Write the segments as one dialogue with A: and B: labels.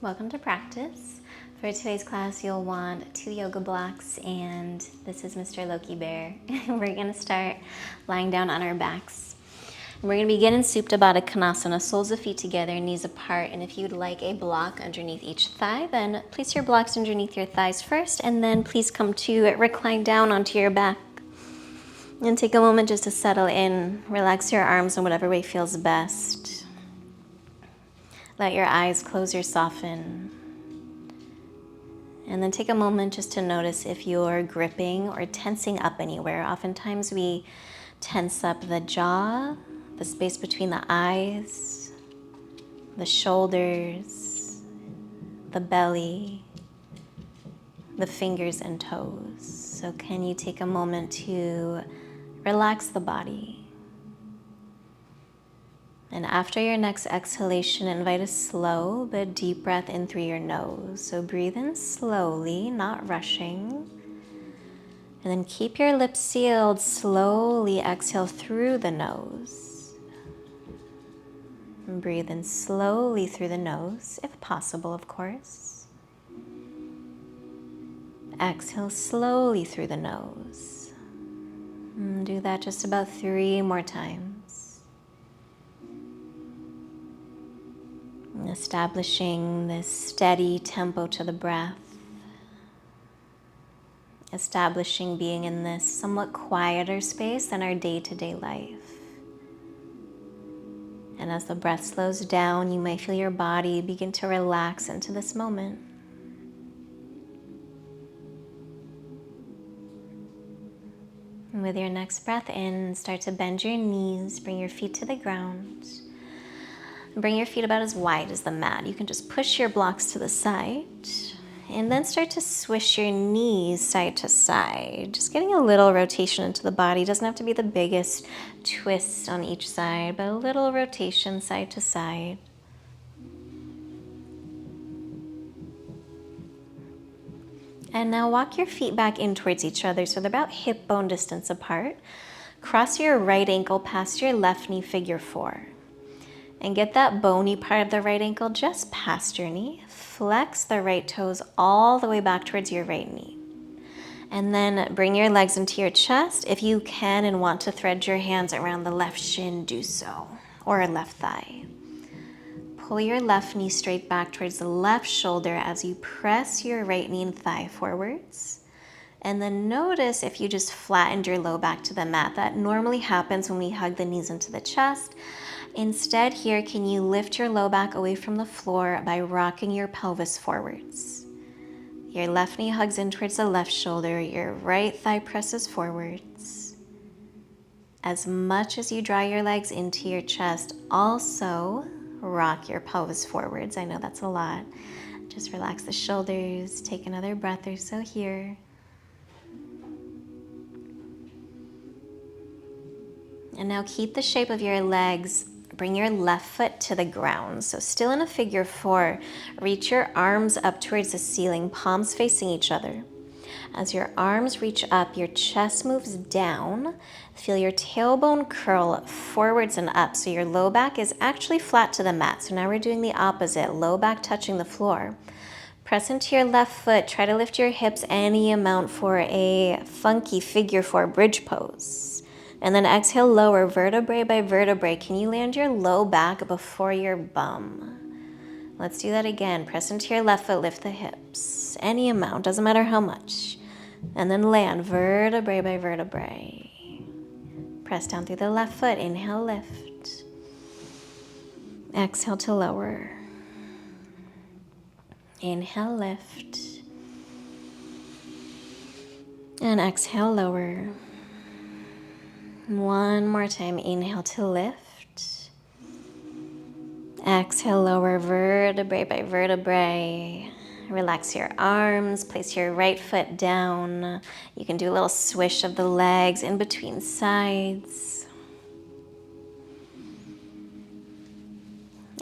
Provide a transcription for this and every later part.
A: Welcome to practice. For today's class, you'll want 2 yoga blocks, and this is Mr. Loki Bear. We're going to start lying down on our backs. And we're going to begin in Supta Baddha Konasana, soles of feet together, knees apart. And if you'd like a block underneath each thigh, then place your blocks underneath your thighs first, and then please come to recline down onto your back. And take a moment just to settle in. Relax your arms in whatever way feels best. Let your eyes close or soften. And then take a moment just to notice if you're gripping or tensing up anywhere. Oftentimes we tense up the jaw, the space between the eyes, the shoulders, the belly, the fingers and toes. So can you take a moment to relax the body? And after your next exhalation, invite a slow but deep breath in through your nose. So breathe in slowly, not rushing. And then keep your lips sealed. Slowly exhale through the nose. And breathe in slowly through the nose, if possible, of course. Exhale slowly through the nose. And do that just about 3 more times. Establishing this steady tempo to the breath. Establishing being in this somewhat quieter space than our day-to-day life. And as the breath slows down, you might feel your body begin to relax into this moment. And with your next breath in, start to bend your knees, bring your feet to the ground. Bring your feet about as wide as the mat. You can just push your blocks to the side and then start to swish your knees side to side. Just getting a little rotation into the body. Doesn't have to be the biggest twist on each side, but a little rotation side to side. And now walk your feet back in towards each other so they're about hip bone distance apart. Cross your right ankle past your left knee, figure 4. And get that bony part of the right ankle just past your knee. Flex the right toes all the way back towards your right knee. And then bring your legs into your chest. If you can and want to thread your hands around the left shin, do so. Or left thigh. Pull your left knee straight back towards the left shoulder as you press your right knee and thigh forwards. And then notice if you just flattened your low back to the mat. That normally happens when we hug the knees into the chest. Instead here, can you lift your low back away from the floor by rocking your pelvis forwards? Your left knee hugs in towards the left shoulder, your right thigh presses forwards. As much as you draw your legs into your chest, also rock your pelvis forwards. I know that's a lot. Just relax the shoulders, take another breath or so here. And now keep the shape of your legs. Bring your left foot to the ground. So still in a figure 4, reach your arms up towards the ceiling, palms facing each other. As your arms reach up, your chest moves down. Feel your tailbone curl forwards and up. So your low back is actually flat to the mat. So now we're doing the opposite, low back touching the floor. Press into your left foot. Try to lift your hips any amount for a funky figure 4 bridge pose. And then exhale, lower vertebrae by vertebrae. Can you land your low back before your bum? Let's do that again. Press into your left foot, lift the hips. Any amount, doesn't matter how much. And then land vertebrae by vertebrae. Press down through the left foot. Inhale, lift. Exhale to lower. Inhale, lift. And exhale, lower. One more time, inhale to lift. Exhale, lower vertebrae by vertebrae. Relax your arms, place your right foot down. You can do a little swish of the legs in between sides.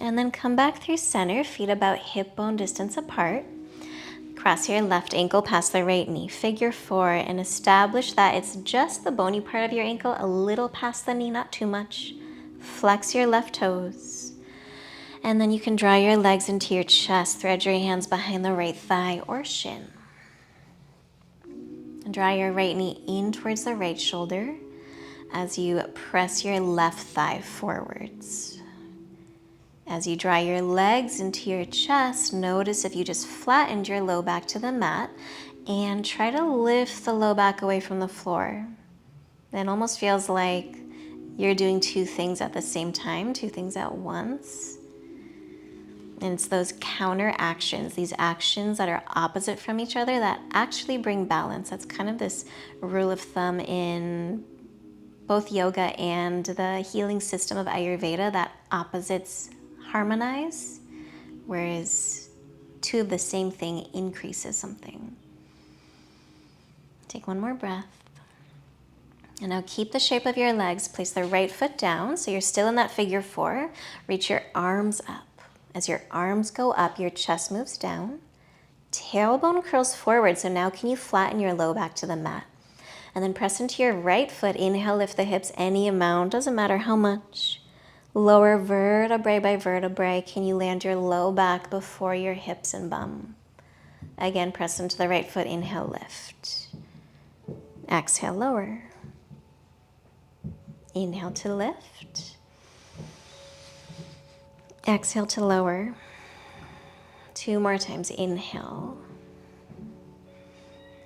A: And then come back through center, feet about hip bone distance apart. Cross your left ankle past the right knee, figure 4, and establish that it's just the bony part of your ankle, a little past the knee, not too much. Flex your left toes. And then you can draw your legs into your chest, thread your hands behind the right thigh or shin. And draw your right knee in towards the right shoulder as you press your left thigh forwards. As you draw your legs into your chest, notice if you just flattened your low back to the mat and try to lift the low back away from the floor. It almost feels like you're doing two things at the same time, two things at once. And it's those counter actions, these actions that are opposite from each other that actually bring balance. That's kind of this rule of thumb in both yoga and the healing system of Ayurveda, that opposites harmonize, whereas two of the same thing increases something. Take one more breath. And now keep the shape of your legs. Place the right foot down, so you're still in that figure four. Reach your arms up. As your arms go up, your chest moves down. Tailbone curls forward, so now can you flatten your low back to the mat? And then press into your right foot. Inhale, lift the hips any amount, doesn't matter how much. Lower vertebrae by vertebrae. Can you land your low back before your hips and bum? Again, press into the right foot. Inhale, lift. Exhale, lower. Inhale to lift. Exhale to lower. Two more times. Inhale.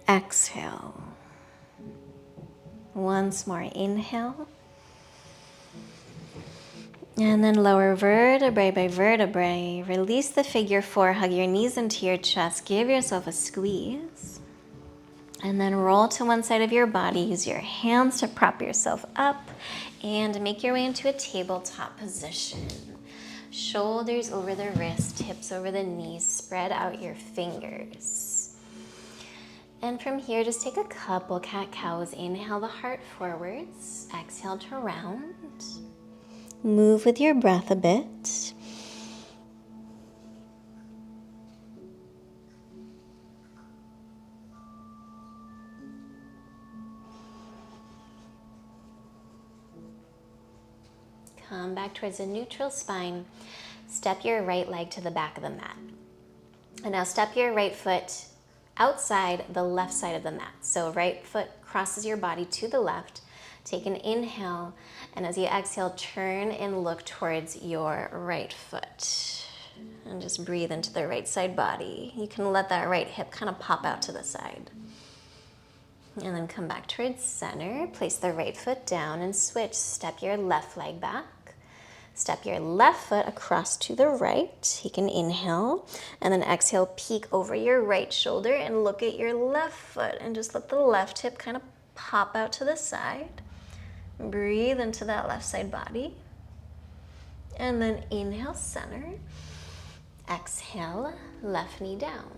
A: Exhale. Once more. Inhale. And then lower vertebrae by vertebrae. Release the figure four. Hug your knees into your chest. Give yourself a squeeze. And then roll to one side of your body. Use your hands to prop yourself up and make your way into a tabletop position. Shoulders over the wrist, hips over the knees. Spread out your fingers. And from here, just take a couple cat-cows. Inhale the heart forwards. Exhale to round. Move with your breath a bit. Come back towards a neutral spine. Step your right leg to the back of the mat. And now step your right foot outside the left side of the mat. So right foot crosses your body to the left. Take an inhale, and as you exhale, turn and look towards your right foot. And just breathe into the right side body. You can let that right hip kind of pop out to the side. And then come back towards center. Place the right foot down and switch. Step your left leg back. Step your left foot across to the right. You can inhale and then exhale, peek over your right shoulder and look at your left foot and just let the left hip kind of pop out to the side. Breathe into that left side body. And then inhale, center. Exhale, left knee down.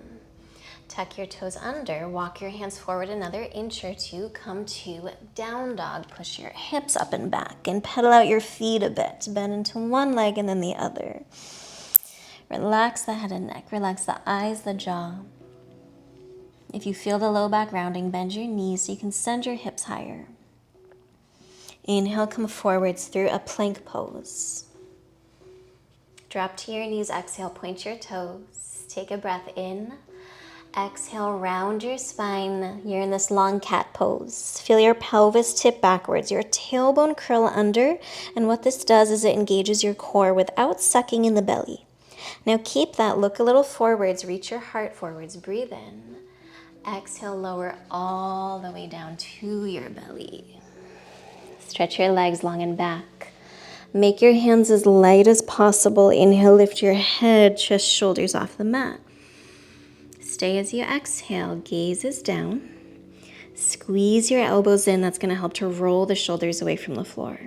A: Tuck your toes under, walk your hands forward another inch or two, come to down dog. Push your hips up and back and pedal out your feet a bit. Bend into one leg and then the other. Relax the head and neck, relax the eyes, the jaw. If you feel the low back rounding, bend your knees so you can send your hips higher. Inhale, come forwards through a plank pose. Drop to your knees, exhale, point your toes. Take a breath in. Exhale, round your spine. You're in this long cat pose. Feel your pelvis tip backwards, your tailbone curl under, and what this does is it engages your core without sucking in the belly. Now keep that, look a little forwards, reach your heart forwards, breathe in. Exhale, lower all the way down to your belly. Stretch your legs long and back. Make your hands as light as possible. Inhale, lift your head, chest, shoulders off the mat. Stay as you exhale, gaze is down. Squeeze your elbows in, that's going to help to roll the shoulders away from the floor.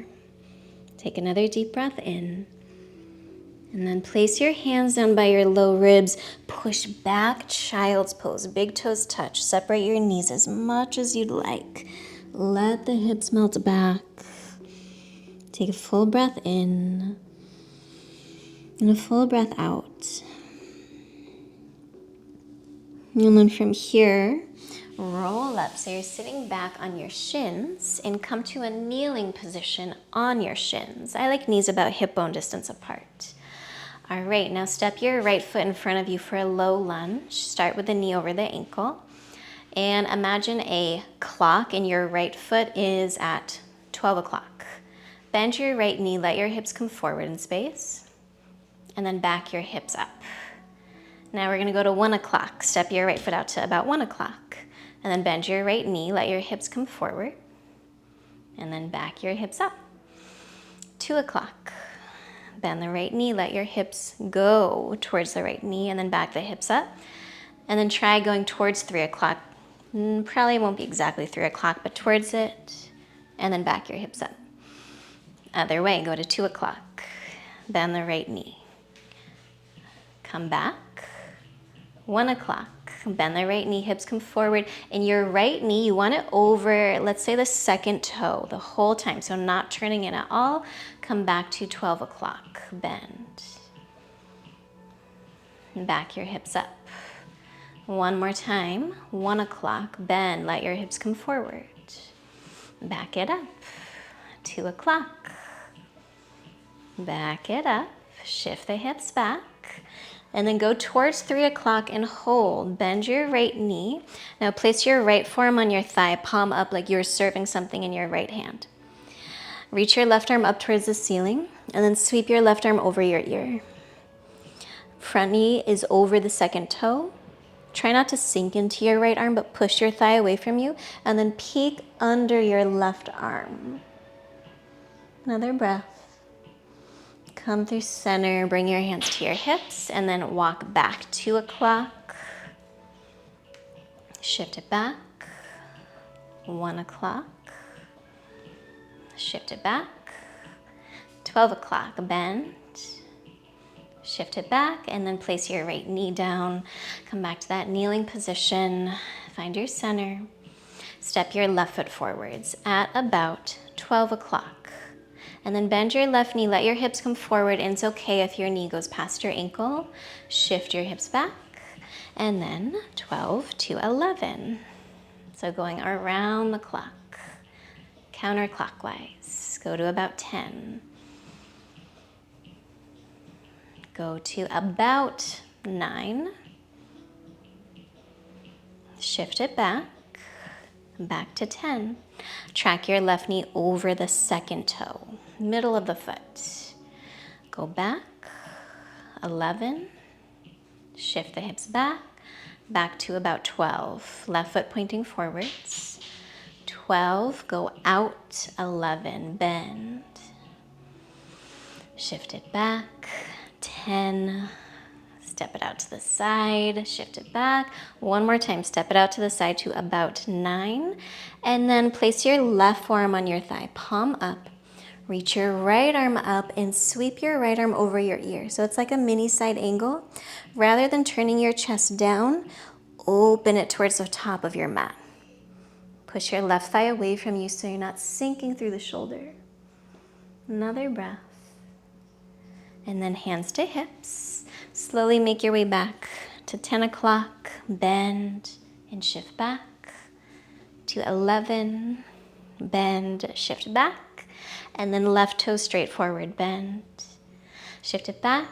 A: Take another deep breath in. And then place your hands down by your low ribs. Push back, child's pose. Big toes touch. Separate your knees as much as you'd like. Let the hips melt back. Take a full breath in and a full breath out. And then from here, roll up. So you're sitting back on your shins and come to a kneeling position on your shins. I like knees about hip bone distance apart. All right, now step your right foot in front of you for a low lunge. Start with the knee over the ankle. And imagine a clock and your right foot is at 12 o'clock. Bend your right knee, let your hips come forward in space, and then back your hips up. Now we're gonna go to 1 o'clock. Step your right foot out to about 1 o'clock, and then bend your right knee, let your hips come forward, and then back your hips up. 2 o'clock. Bend the right knee, let your hips go towards the right knee, and then back the hips up. And then try going towards 3 o'clock. Probably won't be exactly 3 o'clock, but towards it, and then back your hips up. Other way, go to 2 o'clock. Bend the right knee. Come back. 1 o'clock. Bend the right knee, hips come forward. And your right knee, you want it over, let's say the second toe the whole time. So not turning it at all. Come back to 12 o'clock. Bend. And back your hips up. One more time. 1 o'clock. Bend. Let your hips come forward. Back it up. 2 o'clock. Back it up. Shift the hips back. And then go towards 3 o'clock and hold. Bend your right knee. Now place your right forearm on your thigh, palm up like you're serving something in your right hand. Reach your left arm up towards the ceiling, and then sweep your left arm over your ear. Front knee is over the second toe. Try not to sink into your right arm, but push your thigh away from you, and then peek under your left arm. Another breath. Come through center, bring your hands to your hips, and then walk back. 2 o'clock. Shift it back. 1 o'clock. Shift it back. 12 o'clock, bend. Shift it back, and then place your right knee down. Come back to that kneeling position. Find your center. Step your left foot forwards at about 12 o'clock. And then bend your left knee, let your hips come forward, and it's okay if your knee goes past your ankle. Shift your hips back, and then 12 to 11. So going around the clock, counterclockwise. Go to about 10. Go to about 9. Shift it back to 10. Track your left knee over the second toe, middle of the foot. Go back, 11. Shift the hips back to about 12. Left foot pointing forwards. 12, go out, 11, bend. Shift it back, 10. Step it out to the side, shift it back. One more time, step it out to the side to about 9. And then place your left forearm on your thigh, palm up. Reach your right arm up and sweep your right arm over your ear. So it's like a mini side angle. Rather than turning your chest down, open it towards the top of your mat. Push your left thigh away from you so you're not sinking through the shoulder. Another breath. And then hands to hips. Slowly make your way back to 10 o'clock, bend and shift back. To 11, bend, shift back. And then left toe straight forward, bend. Shift it back.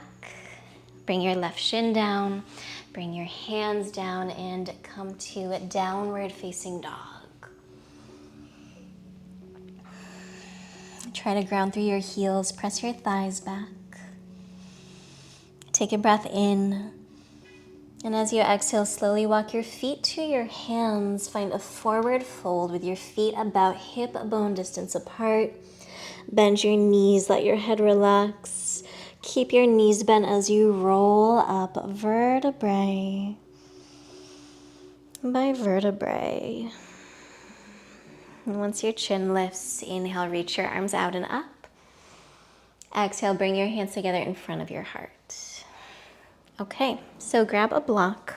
A: Bring your left shin down. Bring your hands down and come to a downward facing dog. Try to ground through your heels. Press your thighs back. Take a breath in, and as you exhale, slowly walk your feet to your hands. Find a forward fold with your feet about hip bone distance apart. Bend your knees, let your head relax. Keep your knees bent as you roll up vertebrae by vertebrae. And once your chin lifts, inhale, reach your arms out and up. Exhale, bring your hands together in front of your heart. Okay, so grab a block.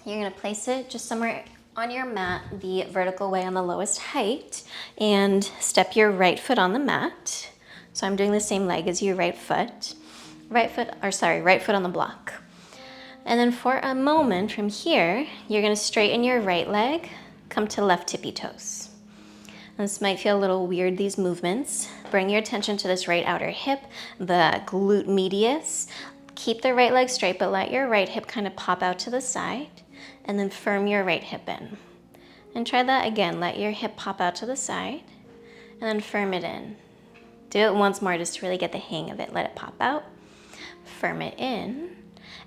A: You're gonna place it just somewhere on your mat, the vertical way on the lowest height, and step your right foot on the mat. So I'm doing the same leg as your right foot. Right foot on the block. And then for a moment from here, you're gonna straighten your right leg, come to left tippy toes. This might feel a little weird, these movements. Bring your attention to this right outer hip, the glute medius. Keep the right leg straight, but let your right hip kind of pop out to the side, and then firm your right hip in. And try that again. Let your hip pop out to the side, and then firm it in. Do it once more just to really get the hang of it. Let it pop out, firm it in,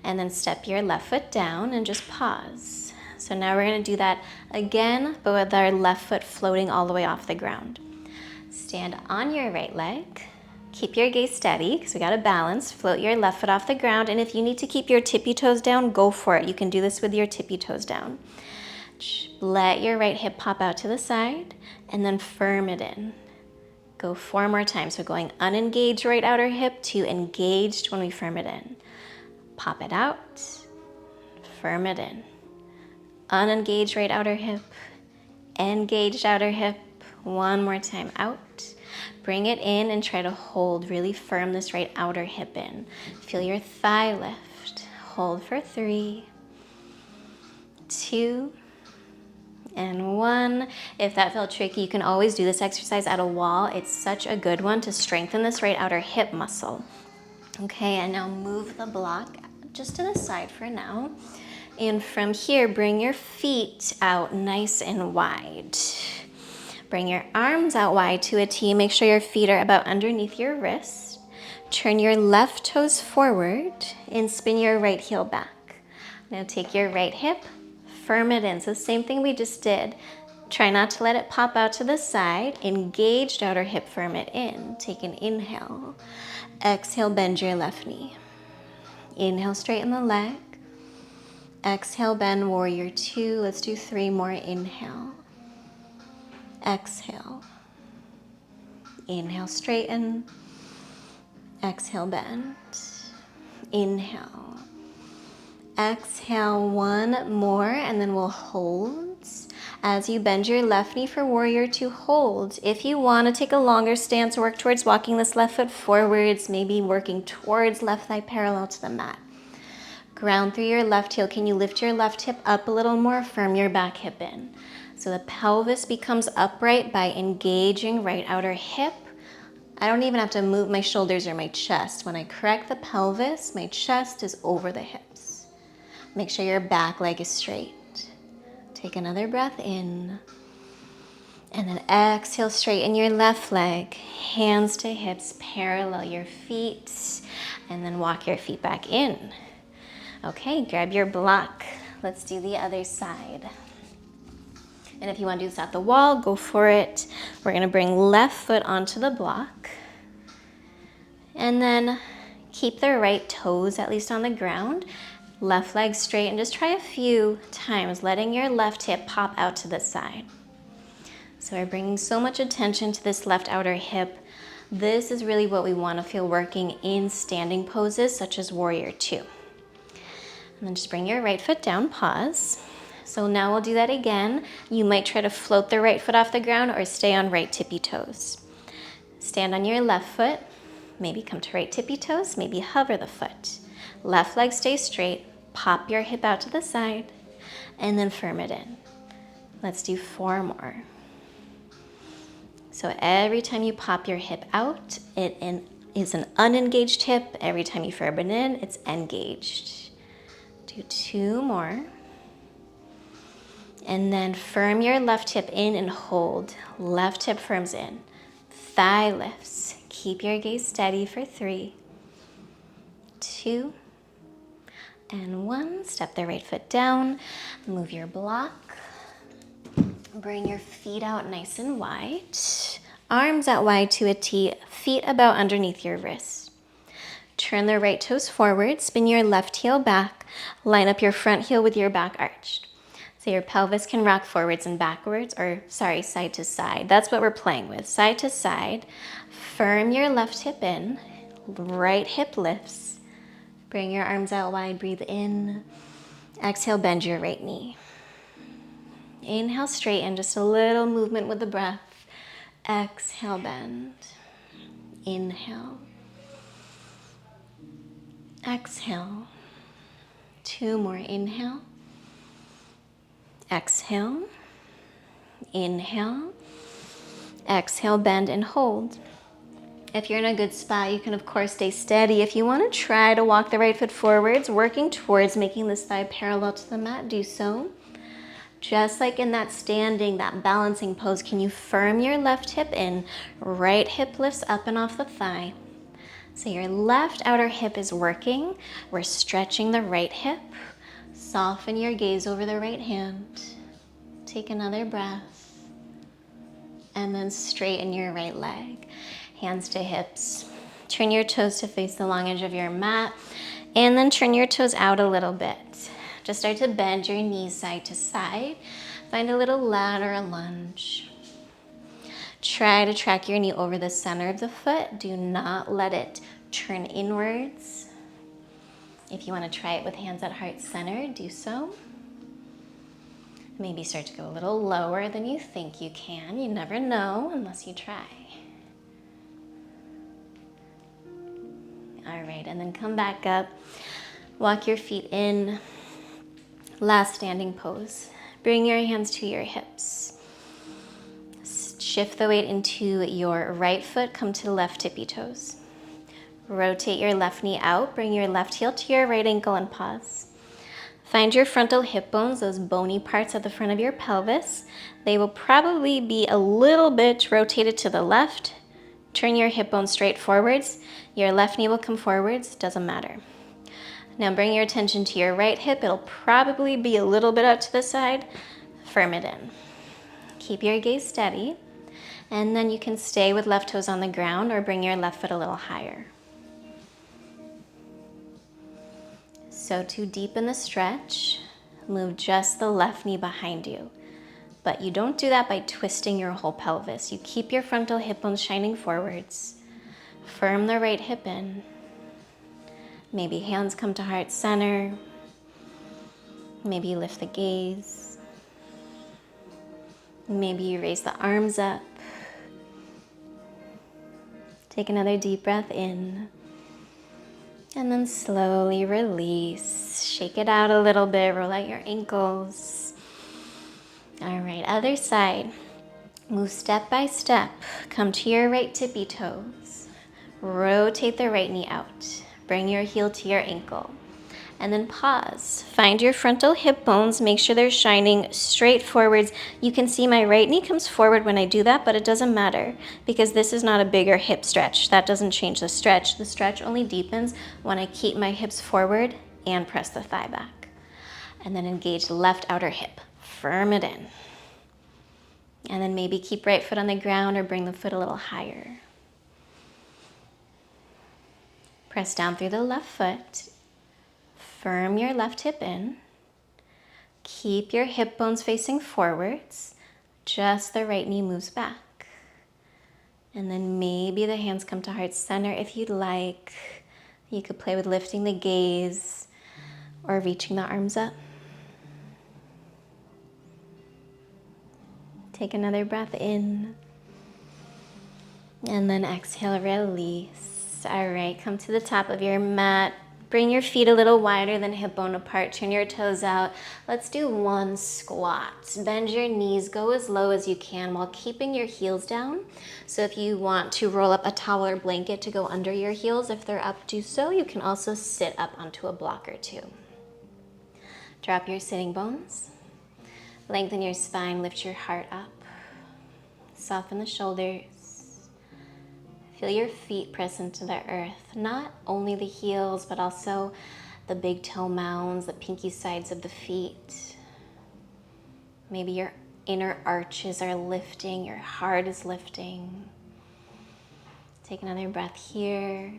A: and then step your left foot down and just pause. So now we're gonna do that again, but with our left foot floating all the way off the ground. Stand on your right leg. Keep your gaze steady, because we gotta balance. Float your left foot off the ground, and if you need to keep your tippy toes down, go for it. You can do this with your tippy toes down. Let your right hip pop out to the side, and then firm it in. Go 4 more times. So going unengaged right outer hip to engaged when we firm it in. Pop it out, firm it in. Unengaged right outer hip, engaged outer hip. 1 more time, out. Bring it in and try to hold, really firm this right outer hip in. Feel your thigh lift. Hold for 3, 2, and 1. If that felt tricky, you can always do this exercise at a wall. It's such a good one to strengthen this right outer hip muscle. Okay, and now move the block just to the side for now. And from here, bring your feet out nice and wide. Bring your arms out wide to a T. Make sure your feet are about underneath your wrist. Turn your left toes forward and spin your right heel back. Now take your right hip, firm it in. So same thing we just did. Try not to let it pop out to the side. Engaged outer hip, firm it in. Take an inhale. Exhale, bend your left knee. Inhale, straighten the leg. Exhale, bend, warrior 2. Let's do 3 more. Inhale. Exhale. Inhale, straighten. Exhale, bend. Inhale. Exhale, 1 more, and then we'll hold. As you bend your left knee for warrior 2, hold. If you want to take a longer stance, work towards walking this left foot forwards, maybe working towards left thigh parallel to the mat. Ground through your left heel. Can you lift your left hip up a little more? Firm your back hip in. So the pelvis becomes upright by engaging right outer hip. I don't even have to move my shoulders or my chest. When I correct the pelvis, my chest is over the hips. Make sure your back leg is straight. Take another breath in. And then exhale, straighten your left leg. Hands to hips, parallel your feet. And then walk your feet back in. Okay, grab your block. Let's do the other side. And if you want to do this at the wall, go for it. We're going to bring left foot onto the block. And then keep the right toes at least on the ground. Left leg straight, and just try a few times, letting your left hip pop out to the side. So we're bringing so much attention to this left outer hip. This is really what we want to feel working in standing poses such as warrior 2. And then just bring your right foot down, pause. So now we'll do that again. You might try to float the right foot off the ground or stay on right tippy toes. Stand on your left foot, maybe come to right tippy toes, maybe hover the foot. Left leg stays straight, pop your hip out to the side, and then firm it in. Let's do 4 more. So every time you pop your hip out, it is an unengaged hip. Every time you firm it in, it's engaged. Do 2 more. And then firm your left hip in and hold. Left hip firms in. Thigh lifts. Keep your gaze steady for 3, 2, and 1. Step the right foot down. Move your block. Bring your feet out nice and wide. Arms out wide to a T. Feet about underneath your wrist. Turn the right toes forward. Spin your left heel back. Line up your front heel with your back arched. So your pelvis can rock forwards and backwards, or side to side. That's what we're playing with. Side to side. Firm your left hip in. Right hip lifts. Bring your arms out wide. Breathe in. Exhale, bend your right knee. Inhale, straighten. Just a little movement with the breath. Exhale, bend. Inhale. Exhale. 2 more. Inhale. Exhale, inhale, Exhale, bend and hold. If you're in a good spot, you can of course stay steady. If you want to try to walk the right foot forwards, working towards making this thigh parallel to the mat, do so. Just like in that standing, that balancing pose, can you firm your left hip in? Right hip lifts up and off the thigh. So your left outer hip is working. We're stretching the right hip. Soften your gaze over the right hand. Take another breath. And then straighten your right leg. Hands to hips. Turn your toes to face the long edge of your mat. And then turn your toes out a little bit. Just start to bend your knees side to side. Find a little lateral lunge. Try to track your knee over the center of the foot. Do not let it turn inwards. If you want to try it with hands at heart center, do so. Maybe start to go a little lower than you think you can. You never know unless you try. All right, and then come back up. Walk your feet in. Last standing pose. Bring your hands to your hips. Shift the weight into your right foot. Come to the left tippy toes. Rotate your left knee out. Bring your left heel to your right ankle and pause. Find your frontal hip bones, those bony parts at the front of your pelvis. They will probably be a little bit rotated to the left. Turn your hip bone straight forwards. Your left knee will come forwards. Doesn't matter. Now bring your attention to your right hip. It'll probably be a little bit out to the side. Firm it in. Keep your gaze steady. And then you can stay with left toes on the ground or bring your left foot a little higher. So to deepen the stretch, move just the left knee behind you. But you don't do that by twisting your whole pelvis. You keep your frontal hip bones shining forwards. Firm the right hip in. Maybe hands come to heart center. Maybe you lift the gaze. Maybe you raise the arms up. Take another deep breath in. And then slowly release. Shake it out a little bit. Roll out your ankles. All right, other side. Move step by step. Come to your right tippy toes. Rotate the right knee out. Bring your heel to your ankle. And then pause. Find your frontal hip bones. Make sure they're shining straight forwards. You can see my right knee comes forward when I do that, but it doesn't matter because this is not a bigger hip stretch. That doesn't change the stretch. The stretch only deepens when I keep my hips forward and press the thigh back. And then engage the left outer hip. Firm it in. And then maybe keep right foot on the ground or bring the foot a little higher. Press down through the left foot. Firm your left hip in. Keep your hip bones facing forwards. Just the right knee moves back. And then maybe the hands come to heart center if you'd like. You could play with lifting the gaze or reaching the arms up. Take another breath in. And then exhale, release. All right, come to the top of your mat. Bring your feet a little wider than hip bone apart. Turn your toes out. Let's do one squat. Bend your knees. Go as low as you can while keeping your heels down. So if you want to roll up a towel or blanket to go under your heels, if they're up, do so. You can also sit up onto a block or two. Drop your sitting bones. Lengthen your spine. Lift your heart up. Soften the shoulders. Feel your feet press into the earth, not only the heels, but also the big toe mounds, the pinky sides of the feet. Maybe your inner arches are lifting, your heart is lifting. Take another breath here.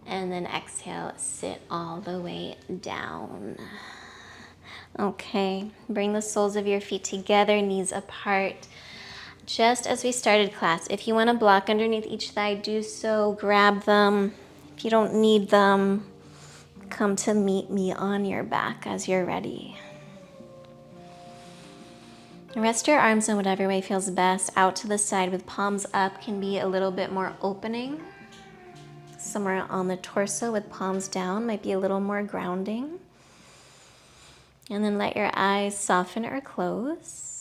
A: And then exhale, sit all the way down. Okay, bring the soles of your feet together, knees apart. Just as we started class, if you want to block underneath each thigh, do so. Grab them. If you don't need them, come to meet me on your back as you're ready. Rest your arms in whatever way feels best. Out to the side with palms up can be a little bit more opening. Somewhere on the torso with palms down might be a little more grounding. And then let your eyes soften or close.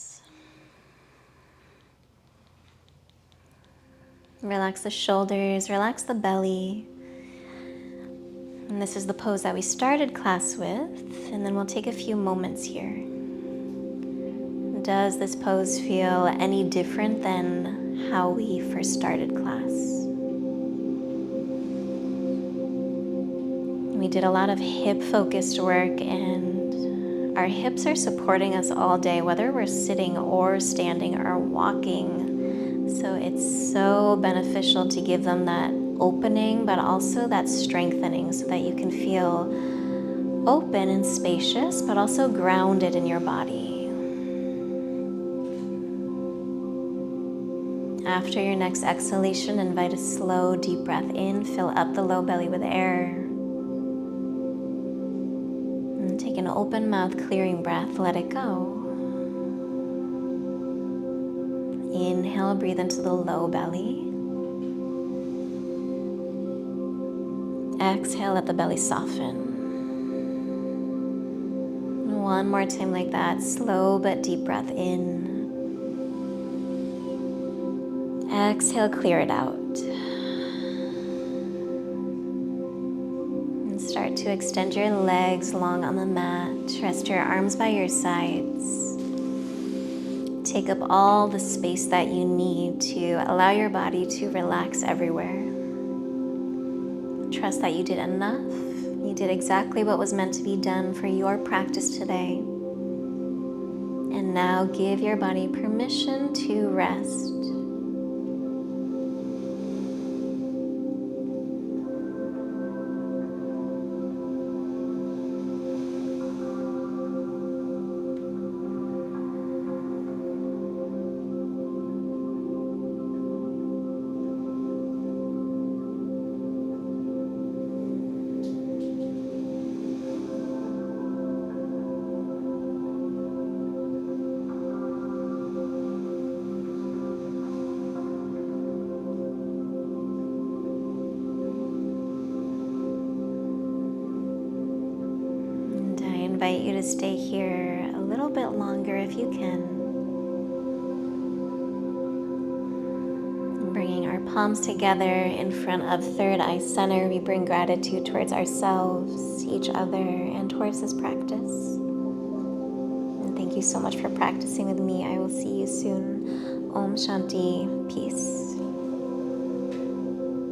A: Relax the shoulders, relax the belly. And this is the pose that we started class with, and then we'll take a few moments here. Does this pose feel any different than how we first started class? We did a lot of hip-focused work, and our hips are supporting us all day, whether we're sitting or standing or walking. So it's so beneficial to give them that opening, but also that strengthening so that you can feel open and spacious, but also grounded in your body. After your next exhalation, invite a slow, deep breath in. Fill up the low belly with air. And take an open mouth, clearing breath. Let it go. Inhale, breathe into the low belly. Exhale, let the belly soften. One more time like that. Slow but deep breath in. Exhale, clear it out. And start to extend your legs long on the mat. Rest your arms by your sides. Take up all the space that you need to allow your body to relax everywhere. Trust that you did enough. You did exactly what was meant to be done for your practice today. And now give your body permission to rest. I invite you to stay here a little bit longer if you can. Bringing our palms together in front of third eye center, we bring gratitude towards ourselves, each other, and towards this practice. And thank you so much for practicing with me. I will see you soon. Om Shanti. Peace.